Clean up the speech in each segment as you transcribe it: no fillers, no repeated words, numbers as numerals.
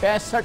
65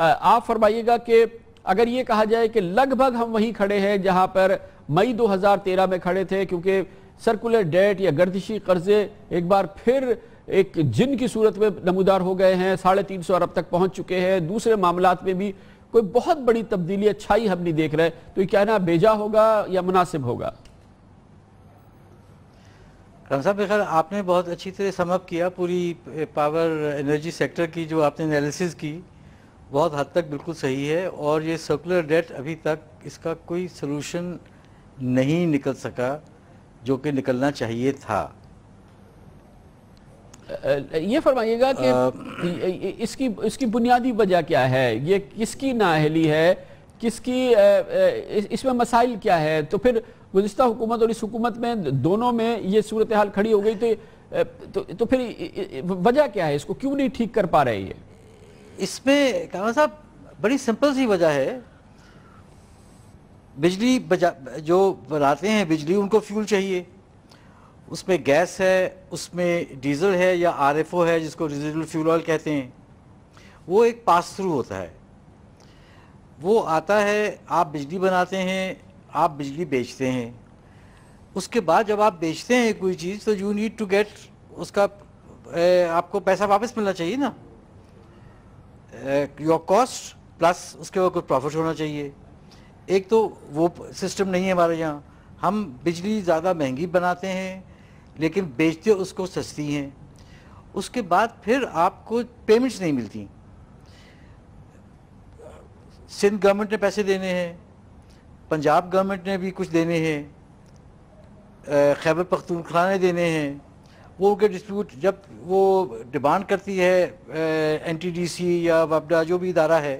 آپ فرمائیے گا کہ اگر یہ کہا جائے کہ لگ بھگ ہم وہیں کھڑے ہیں جہاں پر مئی 2013 میں کھڑے تھے، کیونکہ سرکولر ڈیٹ یا گردشی قرضے ایک بار پھر ایک جن کی صورت میں نمودار ہو گئے ہیں، 350 ارب تک پہنچ چکے ہیں، دوسرے معاملات میں بھی کوئی بہت بڑی تبدیلی اچھائی ہم نہیں دیکھ رہے، تو یہ کہنا بیجا ہوگا یا مناسب ہوگا؟ رام صاحب بخیر، آپ نے بہت اچھی طرح سم اپ کیا پوری پاور انرجی سیکٹر کی جو آپ نے انالیسز کی، بہت حد تک بالکل صحیح ہے، اور یہ سرکولر ڈیٹ ابھی تک اس کا کوئی سلوشن نہیں نکل سکا جو کہ نکلنا چاہیے تھا۔ یہ فرمائیے گا کہ اس کی بنیادی وجہ کیا ہے؟ یہ کس کی نااہلی ہے؟ کس کی اس میں مسائل کیا ہے؟ تو پھر گزشتہ حکومت اور اس حکومت میں دونوں میں یہ صورتحال کھڑی ہو گئی تو پھر وجہ کیا ہے؟ اس کو کیوں نہیں ٹھیک کر پا رہے یہ؟ اس میں کامران صاحب بڑی سمپل سی وجہ ہے، بجلی جو بناتے ہیں بجلی ان کو فیول چاہیے، اس میں گیس ہے، اس میں ڈیزل ہے یا آر ایف او ہے جس کو ریزیڈول فیول آئل کہتے ہیں، وہ ایک پاس تھرو ہوتا ہے، وہ آتا ہے، آپ بجلی بناتے ہیں، آپ بجلی بیچتے ہیں، اس کے بعد جب آپ بیچتے ہیں کوئی چیز تو یو نیڈ ٹو گیٹ اس کا آپ کو پیسہ واپس ملنا چاہیے نا، یور کاسٹ پلس اس کے بعد کوئی پروفٹ ہونا چاہیے۔ ایک تو وہ سسٹم نہیں ہے ہمارے یہاں، ہم بجلی زیادہ مہنگی بناتے ہیں لیکن بیچتے اس کو سستی ہیں، اس کے بعد پھر آپ کو پیمنٹس نہیں ملتی، سندھ گورنمنٹ نے پیسے دینے ہیں، پنجاب گورنمنٹ نے بھی کچھ دینے ہیں، خیبر پختونخوا نے دینے ہیں، وہ کے ڈسپیوٹ جب وہ ڈیمانڈ کرتی ہے این ٹی ڈی سی یا وابڈا جو بھی ادارہ ہے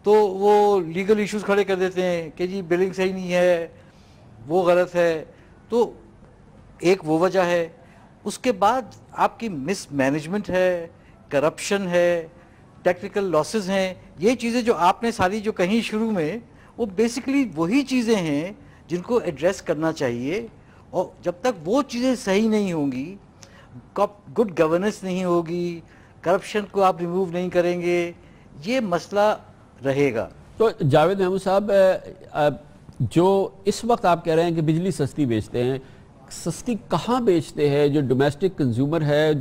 تو وہ لیگل ایشوز کھڑے کر دیتے ہیں کہ جی بلنگ صحیح نہیں ہے، وہ غلط ہے، تو ایک وہ وجہ ہے۔ اس کے بعد آپ کی مس مینجمنٹ ہے، کرپشن ہے، ٹیکنیکل لاسز ہیں، یہ چیزیں جو آپ نے ساری جو کہیں شروع میں، وہ بیسیکلی وہی چیزیں ہیں جن کو ایڈریس کرنا چاہیے، اور جب تک وہ چیزیں صحیح نہیں ہوں گی، گڈ گورننس نہیں ہوگی، کرپشن کو آپ ریموو نہیں کریں گے، یہ مسئلہ رہے گا۔ تو جاوید محمود صاحب، جو اس وقت آپ کہہ رہے ہیں کہ بجلی سستی بیچتے ہیں، سستی کہاں بیچتے ہیں؟ جو ڈومیسٹک کنزیومر ہے،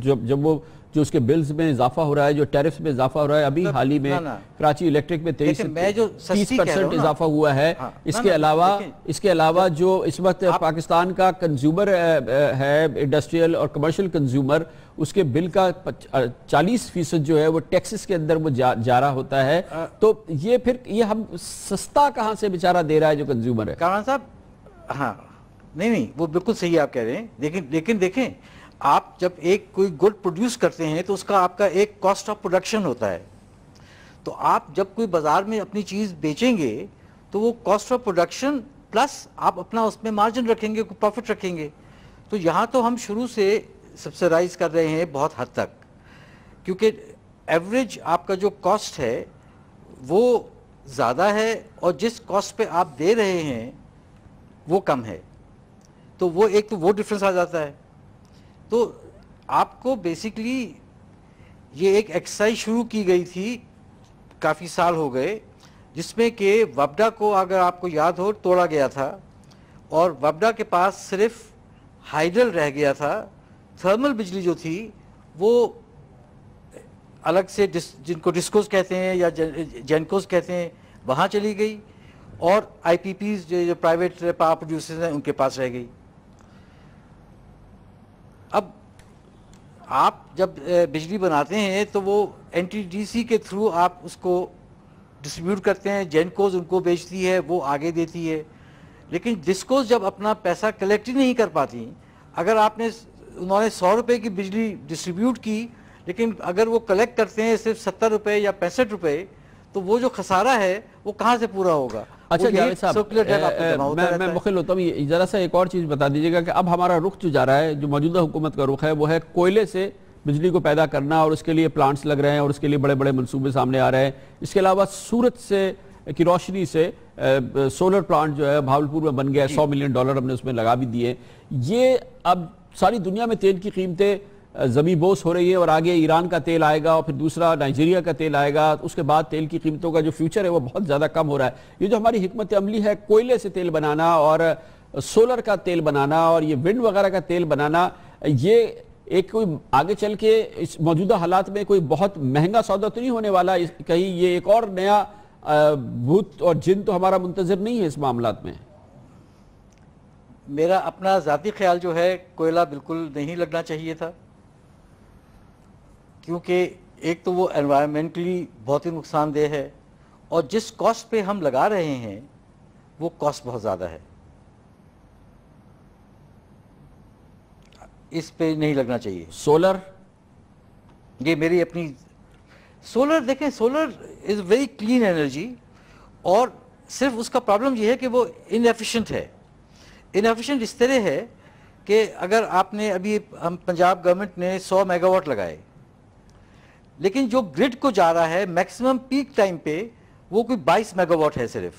جب وہ جو اس کے بلز میں اضافہ ہو رہا ہے، جو ٹیرفز میں اضافہ ہو رہا ہے، ابھی حال ہی میں کراچی الیکٹرک میں 30% اضافہ ہوا ہے، اس کے علاوہ جو اس وقت پاکستان کا کنزیومر ہے، انڈسٹریل اور کمرشل کنزیومر، اس کے بل کا 40% جو ہے وہ ٹیکسز کے اندر وہ جا رہا ہوتا ہے، تو یہ پھر یہ ہم سستا کہاں سے بیچارہ دے رہا ہے جو کنزیومر ہے؟ کامران صاحب ہاں نہیں وہ بالکل صحیح آپ کہہ رہے ہیں، لیکن دیکھیں، آپ جب ایک کوئی گڈ پروڈیوس کرتے ہیں تو اس کا آپ کا ایک کاسٹ آف پروڈکشن ہوتا ہے، تو آپ جب کوئی بازار میں اپنی چیز بیچیں گے تو وہ کاسٹ آف پروڈکشن پلس آپ اپنا اس میں مارجن رکھیں گے، پروفٹ رکھیں گے، تو یہاں تو ہم شروع سے سبسیڈائز کر رہے ہیں بہت حد تک، کیونکہ ایوریج آپ کا جو کاسٹ ہے وہ زیادہ ہے اور جس کاسٹ پہ آپ دے رہے ہیں وہ کم ہے، تو وہ ایک تو وہ ڈفرنس آ جاتا ہے۔ تو آپ کو بیسیکلی یہ ایک ایکسرسائز شروع کی گئی تھی، کافی سال ہو گئے، جس میں کہ وابڈا کو اگر آپ کو یاد ہو توڑا گیا تھا، اور وابڈا کے پاس صرف ہائیڈل رہ گیا تھا، تھرمل بجلی جو تھی وہ الگ سے جن کو ڈسکوز کہتے ہیں یا جینکوز کہتے ہیں وہاں چلی گئی، اور آئی پی پیز جو پرائیویٹ پاور پروڈیوسرز ہیں ان کے پاس رہ گئی۔ اب آپ جب بجلی بناتے ہیں تو وہ این ٹی ڈی سی کے تھرو آپ اس کو ڈسٹریبیوٹ کرتے ہیں، جینکوز ان کو بیچتی ہے، وہ آگے دیتی ہے، لیکن ڈسکوز جب اپنا پیسہ کلیکٹ ہی نہیں کر پاتی، اگر انہوں نے 100 روپے کی بجلی ڈسٹریبیوٹ کی لیکن اگر وہ کلیکٹ کرتے ہیں صرف 70 روپے یا 65 روپے، تو وہ جو خسارہ ہے وہ کہاں سے پورا ہوگا؟ اچھا جاوید صاحب، میں مخل ہوتا ہوں، ذرا سا ایک اور چیز بتا دیجیے گا کہ اب ہمارا رخ جو جا رہا ہے، جو موجودہ حکومت کا رخ ہے، وہ ہے کوئلے سے بجلی کو پیدا کرنا، اور اس کے لیے پلانٹس لگ رہے ہیں اور اس کے لیے بڑے بڑے منصوبے سامنے آ رہے ہیں۔ اس کے علاوہ سورج سے کی روشنی سے سولر پلانٹ جو ہے بھاولپور میں بن گیا ہے، $100 ملین ہم نے اس میں لگا بھی دیے۔ یہ اب ساری دنیا میں تیل کی قیمتیں زمین بوس ہو رہی ہے اور آگے ایران کا تیل آئے گا اور پھر دوسرا نائجیریا کا تیل آئے گا، اس کے بعد تیل کی قیمتوں کا جو فیوچر ہے وہ بہت زیادہ کم ہو رہا ہے۔ یہ جو ہماری حکمت عملی ہے کوئلے سے تیل بنانا اور سولر کا تیل بنانا اور یہ ونڈ وغیرہ کا تیل بنانا، یہ ایک کوئی آگے چل کے اس موجودہ حالات میں کوئی بہت مہنگا سودا تو نہیں ہونے والا، کہیں یہ ایک اور نیا بھوت اور جن تو ہمارا منتظر نہیں ہے اس معاملات میں؟ میرا اپنا ذاتی خیال جو ہے کوئلہ بالکل نہیں لگنا چاہیے تھا، کیونکہ ایک تو وہ انوائرمنٹلی بہت ہی نقصان دہ ہے، اور جس کاسٹ پہ ہم لگا رہے ہیں وہ کاسٹ بہت زیادہ ہے، اس پہ نہیں لگنا چاہیے۔ سولر، یہ میری اپنی سولر، دیکھیں solar is very clean energy, اور صرف اس کا پرابلم یہ ہے کہ وہ انیفیشینٹ ہے۔ انیفیشینٹ اس طرح ہے کہ اگر آپ نے ابھی ہم پنجاب گورنمنٹ نے 100 میگا واٹ لگائے، لیکن جو گرڈ کو جا رہا ہے میکسیمم پیک ٹائم پہ وہ کوئی 22 میگا واٹ ہے صرف،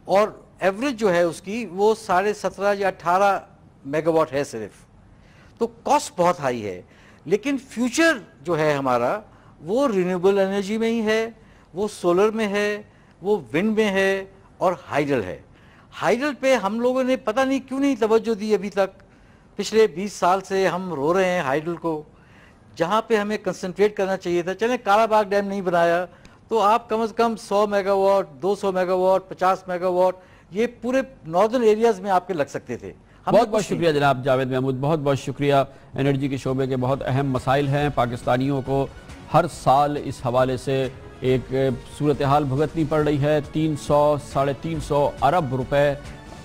اور ایوریج جو ہے اس کی وہ 17.5 یا 18 میگا واٹ ہے صرف، تو کاسٹ بہت ہائی ہے۔ لیکن فیوچر جو ہے ہمارا وہ رینیوبل انرجی میں ہی ہے، وہ سولر میں ہے، وہ ونڈ میں ہے، اور ہائیڈل ہے۔ ہائیڈل پہ ہم لوگوں نے پتہ نہیں کیوں نہیں توجہ دی ابھی تک، پچھلے 20 سال سے ہم رو رہے ہیں ہائیڈل کو، جہاں پہ ہمیں کنسنٹریٹ کرنا چاہیے تھا۔ چلیں کالا باغ ڈیم نہیں بنایا تو آپ کم از کم 100 mega what, 200 mega what, 50 mega what یہ پورے ناردرن ایریاز میں آپ کے لگ سکتے تھے۔ بہت بہت شکریہ جناب جاوید محمود، بہت بہت شکریہ۔ انرجی کے شعبے کے بہت اہم مسائل ہیں، پاکستانیوں کو ہر سال اس حوالے سے ایک صورتحال بھگتنی پڑ رہی ہے۔ 300-350 ارب روپے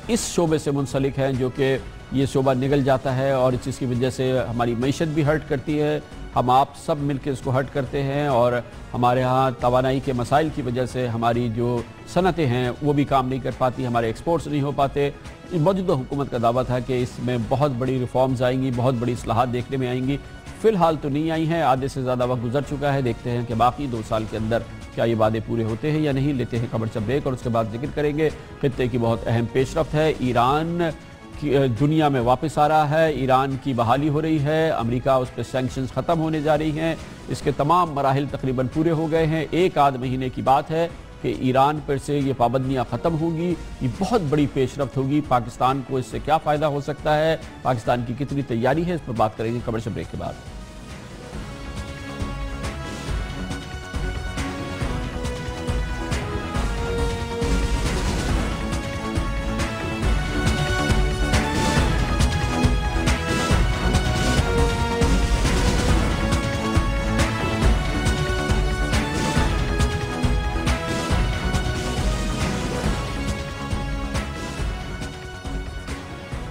اس شعبے سے منسلک ہیں، جو کہ یہ شعبہ نگل جاتا ہے اور اس چیز کی وجہ سے ہماری معیشت بھی ہرٹ کرتی ہے، ہم آپ سب مل کے اس کو ہرٹ کرتے ہیں، اور ہمارے ہاں توانائی کے مسائل کی وجہ سے ہماری جو صنعتیں ہیں وہ بھی کام نہیں کر پاتی، ہمارے ایکسپورٹس نہیں ہو پاتے۔ موجودہ حکومت کا دعویٰ تھا کہ اس میں بہت بڑی ریفارمز آئیں گی، بہت بڑی اصلاحات دیکھنے میں آئیں گی، فی الحال تو نہیں آئی ہیں، آدھے سے زیادہ وقت گزر چکا ہے۔ دیکھتے ہیں کہ باقی 2 سال کے اندر کیا یہ وعدے پورے ہوتے ہیں یا نہیں۔ لیتے ہیں خبر سے بریک اور اس کے بعد ذکر کریں گے خطے کی بہت اہم پیش رفت ہے۔ ایران دنیا میں واپس آ رہا ہے، ایران کی بحالی ہو رہی ہے، امریکہ اس پہ سینکشنز ختم ہونے جا رہی ہیں، اس کے تمام مراحل تقریباً پورے ہو گئے ہیں۔ 1 مہینے کی بات ہے کہ ایران پر سے یہ پابندیاں ختم ہوں گی، یہ بہت بڑی پیش رفت ہوگی۔ پاکستان کو اس سے کیا فائدہ ہو سکتا ہے، پاکستان کی کتنی تیاری ہے، اس پر بات کریں گے خبر سے بریک کے بعد۔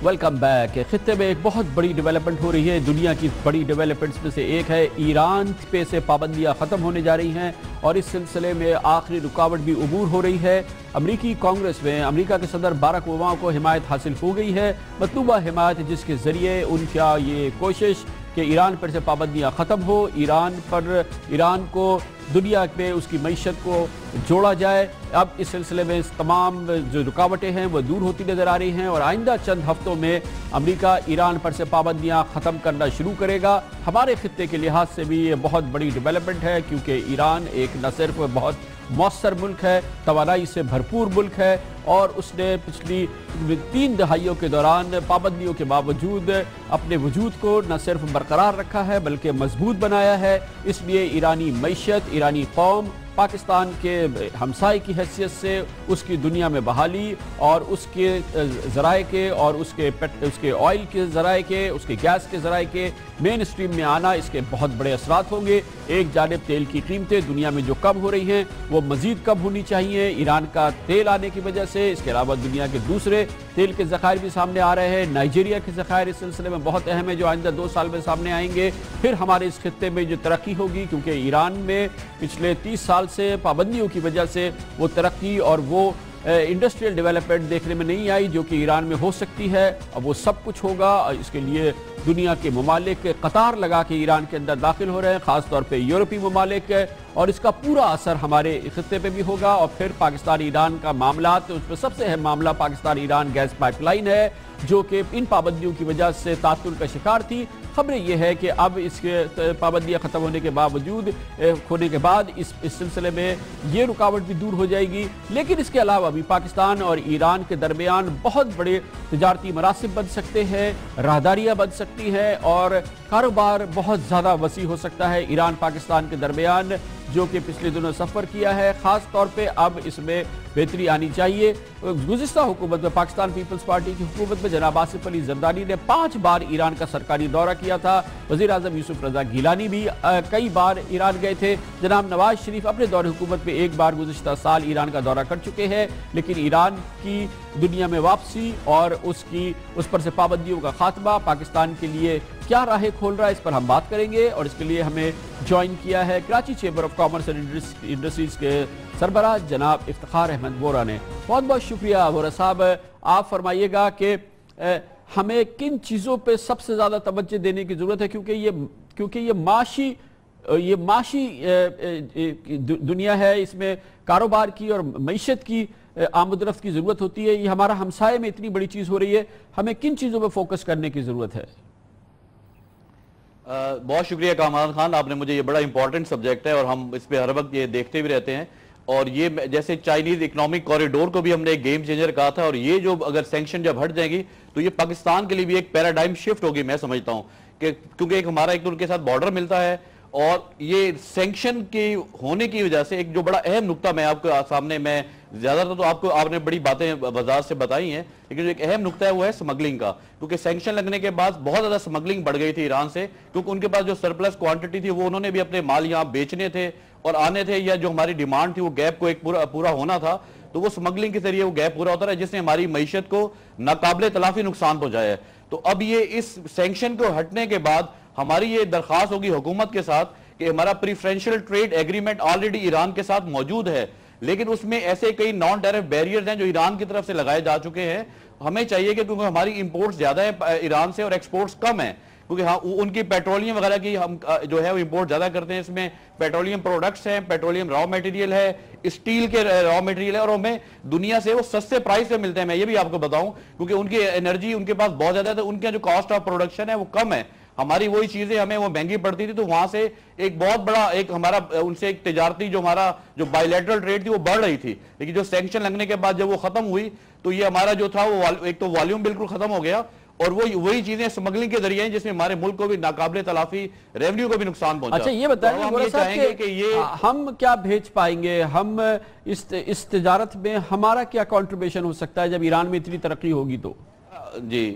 Welcome back. خطے میں ایک بہت بڑی ڈیولپمنٹ ہو رہی ہے، دنیا کی بڑی ڈیولپمنٹس میں سے ایک ہے ایران پہ سے پابندیاں ختم ہونے جا رہی ہیں، اور اس سلسلے میں آخری رکاوٹ بھی عبور ہو رہی ہے۔ امریکی کانگریس میں امریکہ کے صدر باراک اوباما کو حمایت حاصل ہو گئی ہے، مطلوبہ حمایت، جس کے ذریعے ان کا یہ کوشش کہ ایران پر سے پابندیاں ختم ہو، ایران کو دنیا میں اس کی معیشت کو جوڑا جائے۔ اب اس سلسلے میں تمام جو رکاوٹیں ہیں وہ دور ہوتی نظر آ رہی ہیں، اور آئندہ چند ہفتوں میں امریکہ ایران پر سے پابندیاں ختم کرنا شروع کرے گا۔ ہمارے خطے کے لحاظ سے بھی یہ بہت بڑی ڈیولپمنٹ ہے، کیونکہ ایران ایک نہ صرف بہت مؤثر ملک ہے، توانائی سے بھرپور ملک ہے، اور اس نے پچھلی 3 دہائیوں کے دوران پابندیوں کے باوجود اپنے وجود کو نہ صرف برقرار رکھا ہے بلکہ مضبوط بنایا ہے۔ اس لیے ایرانی معیشت، ایرانی قوم پاکستان کے ہمسائے کی حیثیت سے اس کی دنیا میں بحالی اور اس کے ذرائع کے اور اس کے آئل کے ذرائع کے، اس کے گیس کے ذرائع کے مین اسٹریم میں آنا، اس کے بہت بڑے اثرات ہوں گے۔ ایک جانب تیل کی قیمتیں دنیا میں جو کم ہو رہی ہیں وہ مزید کم ہونی چاہیے ایران کا تیل آنے کی وجہ سے۔ اس کے علاوہ دنیا کے دوسرے تیل کے ذخائر بھی سامنے آ رہے ہیں، نائجیریا کے ذخائر اس سلسلے میں بہت اہم ہے جو آئندہ 2 سال میں سامنے آئیں گے۔ پھر ہمارے اس خطے میں جو ترقی ہوگی، کیونکہ ایران میں پچھلے 30 سال سے پابندیوں کی وجہ سے وہ ترقی اور وہ انڈسٹریل ڈیولپمنٹ دیکھنے میں نہیں آئی جو کہ ایران میں ہو سکتی ہے۔ اب وہ سب کچھ ہوگا، اس کے لیے دنیا کے ممالک قطار لگا کے ایران کے اندر داخل ہو رہے ہیں، خاص طور پہ یورپی ممالک، اور اس کا پورا اثر ہمارے خطے پہ بھی ہوگا. اور پھر پاکستان ایران کا معاملات، اس میں سب سے اہم معاملہ Pakistan Iran gas pipeline ہے جو کہ ان پابندیوں کی وجہ سے تعطل کا شکار تھی. خبریں یہ ہے کہ اب اس کے پابندیاں ختم ہونے کے بعد اس سلسلے میں یہ رکاوٹ بھی دور ہو جائے گی. لیکن اس کے علاوہ بھی پاکستان اور ایران کے درمیان بہت بڑے تجارتی مراسم بن سکتے ہیں، راہداریاں بن سکتی ہیں اور کاروبار بہت زیادہ وسیع ہو سکتا ہے ایران پاکستان کے درمیان، جو کہ پچھلے دنوں سفر کیا ہے. خاص طور پہ اب اس میں بہتری آنی چاہیے. گزشتہ حکومت میں، پاکستان پیپلز پارٹی کی حکومت میں، جناب آصف علی زرداری نے 5 بار ایران کا سرکاری دورہ کیا تھا. وزیر اعظم یوسف رضا گیلانی بھی کئی بار ایران گئے تھے. جناب نواز شریف اپنے دور حکومت میں ایک بار گزشتہ سال ایران کا دورہ کر چکے ہیں. لیکن ایران کی دنیا میں واپسی اور اس پر سے پابندیوں کا خاتمہ پاکستان کے لیے کیا راہیں کھول رہا ہے، اس پر ہم بات کریں گے. اور اس کے لیے ہمیں جوائن کیا ہے Karachi chamber of commerce and industries کے سربراہ جناب افتخار احمد وورا نے. بہت بہت شکریہ وورا صاحب. آپ فرمائیے گا کہ ہمیں کن چیزوں پہ سب سے زیادہ توجہ دینے کی ضرورت ہے، کیونکہ یہ معاشی دنیا ہے، اس میں کاروبار کی اور معیشت کی آمد و رفت کی ضرورت ہوتی ہے. یہ ہمارا ہمسائے میں اتنی بڑی چیز ہو رہی ہے، ہمیں کن چیزوں پہ فوکس کرنے کی ضرورت ہے؟ بہت شکریہ کامران خان، آپ نے مجھے یہ بڑا امپورٹنٹ سبجیکٹ ہے اور ہم اس پہ ہر وقت یہ دیکھتے بھی رہتے ہیں. اور یہ جیسے چائنیز اکنامک کوریڈور کو بھی ہم نے ایک گیم چینجر کہا تھا، اور یہ جو اگر سینکشن جب ہٹ جائیں گی تو یہ پاکستان کے لیے بھی ایک پیراڈائم شفٹ ہوگی. میں سمجھتا ہوں کہ کیونکہ ہمارا ایک تو ان کے ساتھ بارڈر ملتا ہے، اور یہ سینکشن کی ہونے کی وجہ سے ایک جو بڑا اہم نقطہ میں آپ کو سامنے، میں زیادہ تر تو آپ نے بڑی باتیں وضاحت سے بتائی ہیں، لیکن جو ایک اہم نقطہ ہے وہ ہے سمگلنگ کا. کیونکہ سینکشن لگنے کے بعد بہت زیادہ سمگلنگ بڑھ گئی تھی ایران سے، کیونکہ ان کے پاس جو سرپلس کوانٹٹی تھی وہ انہوں نے بھی اپنے مال یہاں بیچنے تھے اور آنے تھے، یا جو ہماری ڈیمانڈ تھی وہ گیپ کو ایک پورا ہونا تھا، تو وہ سمگلنگ کے ذریعے وہ گیپ پورا ہوتا رہا، جس نے ہماری معیشت کو ناقابل تلافی نقصان پہنچایا ہے. تو اب یہ اس سینکشن کو ہٹنے کے بعد ہماری یہ درخواست ہوگی حکومت کے ساتھ کہ ہمارا پریفرینشل ٹریڈ ایگریمنٹ آلریڈی ایران کے ساتھ موجود ہے، لیکن اس میں ایسے کئی نان ٹیرف بیریئرز ہیں جو ایران کی طرف سے لگائے جا چکے ہیں. ہمیں چاہیے کہ کیونکہ ہماری امپورٹس زیادہ ہیں ایران سے اور ایکسپورٹس کم ہیں، کیونکہ ان کی پیٹرولیم وغیرہ کی ہم جو ہے وہ امپورٹ زیادہ کرتے ہیں. اس میں پیٹرولیم پروڈکٹس ہیں، پیٹرولیم را میٹیریل ہے، اسٹیل کے را میٹیریل ہے، اور ہمیں دنیا سے وہ سستے پرائس پہ ملتے ہیں. میں یہ بھی آپ کو بتاؤں کیونکہ ان کی انرجی ان کے پاس بہت زیادہ ہے، تو ان کا جو کاسٹ آف پروڈکشن ہے وہ کم ہے. ہماری وہی چیزیں ہمیں وہ مہنگی پڑتی تھی، تو وہاں سے ایک بہت بڑا ایک ہمارا ان سے ایک تجارتی جو ہمارا جو بائیلیٹرل ٹریڈ تھی وہ بڑھ رہی تھی. لیکن جو سینکشن لگنے کے بعد جب وہ ختم ہوئی تو یہ ہمارا جو تھا وہ ایک تو والیوم بالکل ختم ہو گیا، اور وہی چیزیں سمگلنگ کے ذریعے ہیں جس میں ہمارے ملک کو بھی ناقابل تلافی ریونیو کو بھی نقصان پہنچا. اچھا یہ بتائیں کہ ہم کیا بھیج پائیں گے، ہم اس تجارت میں ہمارا کیا کنٹریبیوشن ہو سکتا ہے جب ایران میں اتنی ترقی ہوگی تو؟ جی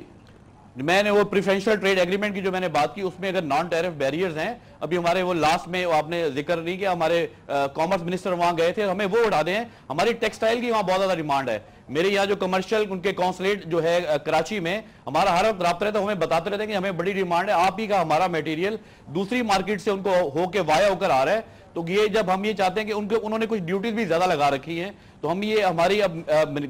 میں نے وہ پریفرینشل ٹریڈ ایگریمنٹ کی جو میں نے بات کی، اس میں اگر نان ٹیرف بیریئرز ہیں، ابھی ہمارے وہ لاسٹ میں آپ نے ذکر نہیں کیا، ہمارے کامرس منسٹر وہاں گئے تھے، ہمیں وہ اڑا دیں. ہماری ٹیکسٹائل کی وہاں بہت زیادہ ڈیمانڈ ہے. میرے یہاں جو کمرشل ان کے کونسلیٹ جو ہے کراچی میں، ہمارا ہر وقت رابطہ رہتا ہے، ہمیں بتاتے رہتے ہیں کہ ہمیں بڑی ڈیمانڈ ہے، آپ ہی کا ہمارا میٹیریل دوسری مارکیٹ سے ان کو ہو کے وایا ہو کر آ رہا ہے. تو یہ جب ہم یہ چاہتے ہیں کہ انہوں نے کچھ ڈیوٹیز بھی زیادہ لگا رکھی ہیں، تو ہم یہ ہماری اب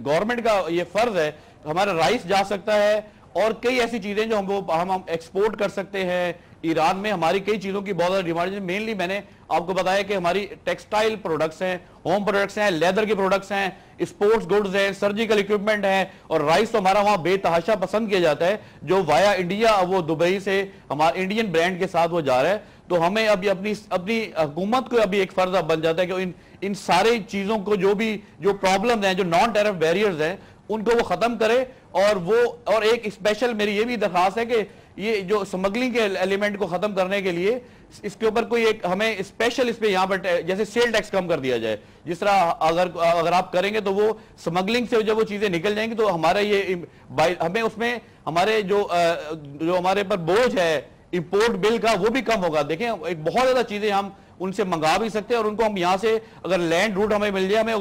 گورنمنٹ کا یہ فرض ہے، ہمارا رائس جا سکتا ہے اور کئی ایسی چیزیں جو ہم ایکسپورٹ کر سکتے ہیں. ایران میں ہماری کئی چیزوں کی بہت زیادہ ڈیمانڈ ہے. مینلی میں نے آپ کو بتایا کہ ہماری ٹیکسٹائل پروڈکٹس ہیں، ہوم پروڈکٹس ہیں، لیدر کے پروڈکٹس ہیں، اسپورٹس گڈز ہیں، سرجیکل اکوپمنٹ ہیں، اور رائس تو ہمارا وہاں بے تحاشا پسند کیا جاتا ہے، جو وایا انڈیا وہ دبئی سے ہمارا انڈین برانڈ کے ساتھ وہ جا رہا ہے. تو ہمیں ابھی اپنی حکومت کو ابھی ایک فرض بن جاتا ہے کہ ان سارے چیزوں کو جو پرابلمز ہیں، جو نان ٹیرف بیریئرز ہیں، ان کو وہ ختم کرے. اور ایک اسپیشل میری یہ بھی درخواست ہے کہ یہ جو سمگلنگ کے ایلیمنٹ کو ختم کرنے کے لیے اس کے اوپر کوئی ایک ہمیں اسپیشل اس پہ یہاں پر جیسے سیل ٹیکس کم کر دیا جائے. جس طرح اگر آپ کریں گے تو وہ سمگلنگ سے جب وہ چیزیں نکل جائیں گی تو ہمارا یہ ہمیں اس میں ہمارے جو ہمارے پر بوجھ ہے امپورٹ بل کا وہ بھی کم ہوگا. دیکھیں ایک بہت زیادہ چیزیں ہم ان سے منگا بھی سکتے ہیں، اور ان کو ہم یہاں سے اگر لینڈ روٹ ہمیں مل جائے،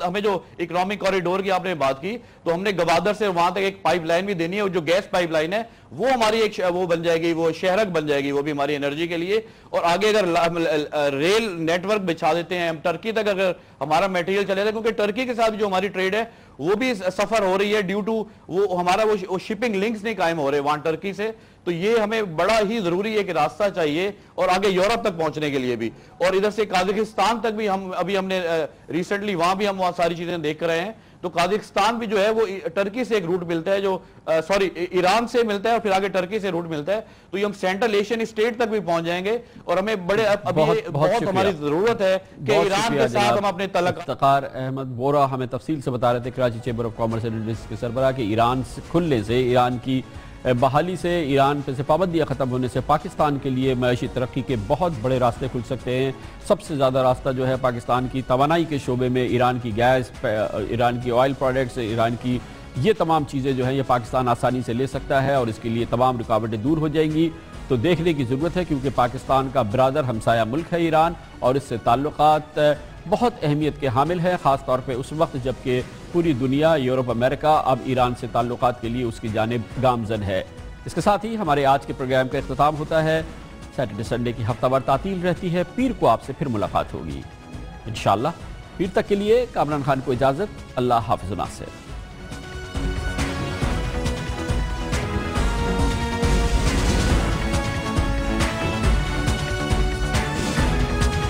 ہمیں جو اکنامک کوریڈور کی آپ نے بات کی، تو ہم نے گوادر سے وہاں تک ایک پائپ لائن بھی دینی ہے، اور جو گیس پائپ لائن ہے وہ ہماری ایک وہ بن جائے گی، وہ شہرک بن جائے گی، وہ بھی ہماری انرجی کے لیے. اور آگے اگر ریل نیٹ ورک بچھا دیتے ہیں ہم ٹرکی تک، اگر ہمارا میٹیریل چلے گا، کیونکہ ٹرکی کے ساتھ جو ہماری ٹریڈ ہے وہ بھی سفر ہو رہی ہے ڈیو ٹو وہ ہمارا وہ شپنگ لنکس نہیں قائم ہو رہے وہاں ٹرکی سے. تو یہ ہمیں بڑا ہی ضروری ہے کہ راستہ چاہیے اور آگے یورپ تک پہنچنے کے لیے بھی, اور ادھر سے قازقستان تک بھی ہم نے ریسنٹلی وہاں بھی ہم ساری چیزیں دیکھ رہے ہیں. تو قازقستان بھی جو ہے وہ ٹرکی سے ایک روٹ ملتا ہے, جو ایران سے ملتا ہے اور پھر آگے ٹرکی سے روٹ ملتا ہے. تو یہ ہم سینٹرل ایشین اسٹیٹ تک بھی پہنچ جائیں گے اور ہمیں بہت ہماری ضرورت ہے کہ ایران کے ساتھ ہم اپنے افتخار احمد وورا ہمیں تفصیل سے بتا رہے تھے, Karachi chamber of commerce and industry کے سربراہ, کہ ایران سے کھلنے سے, ایران کی بحالی سے, ایران پہ سے پابندیاں ختم ہونے سے پاکستان کے لیے معاشی ترقی کے بہت بڑے راستے کھل سکتے ہیں. سب سے زیادہ راستہ جو ہے پاکستان کی توانائی کے شعبے میں, ایران کی گیس, ایران کی آئل پروڈکٹس, ایران کی یہ تمام چیزیں جو ہیں یہ پاکستان آسانی سے لے سکتا ہے اور اس کے لیے تمام رکاوٹیں دور ہو جائیں گی. تو دیکھنے کی ضرورت ہے کیونکہ پاکستان کا برادر ہمسایہ ملک ہے ایران, اور اس سے تعلقات بہت اہمیت کے حامل ہے, خاص طور پہ اس وقت جب کہ پوری دنیا, یورپ, امریکہ اب ایران سے تعلقات کے لیے اس کی جانب گامزن ہے. اس کے ساتھ ہی ہمارے آج کے پروگرام کا اختتام ہوتا ہے. سیٹرڈے سنڈے کی ہفتہ وار تعطیل رہتی ہے, پیر کو آپ سے پھر ملاقات ہوگی انشاءاللہ. پیر تک کے لیے کامران خان کو اجازت, اللہ حافظ و ناصر.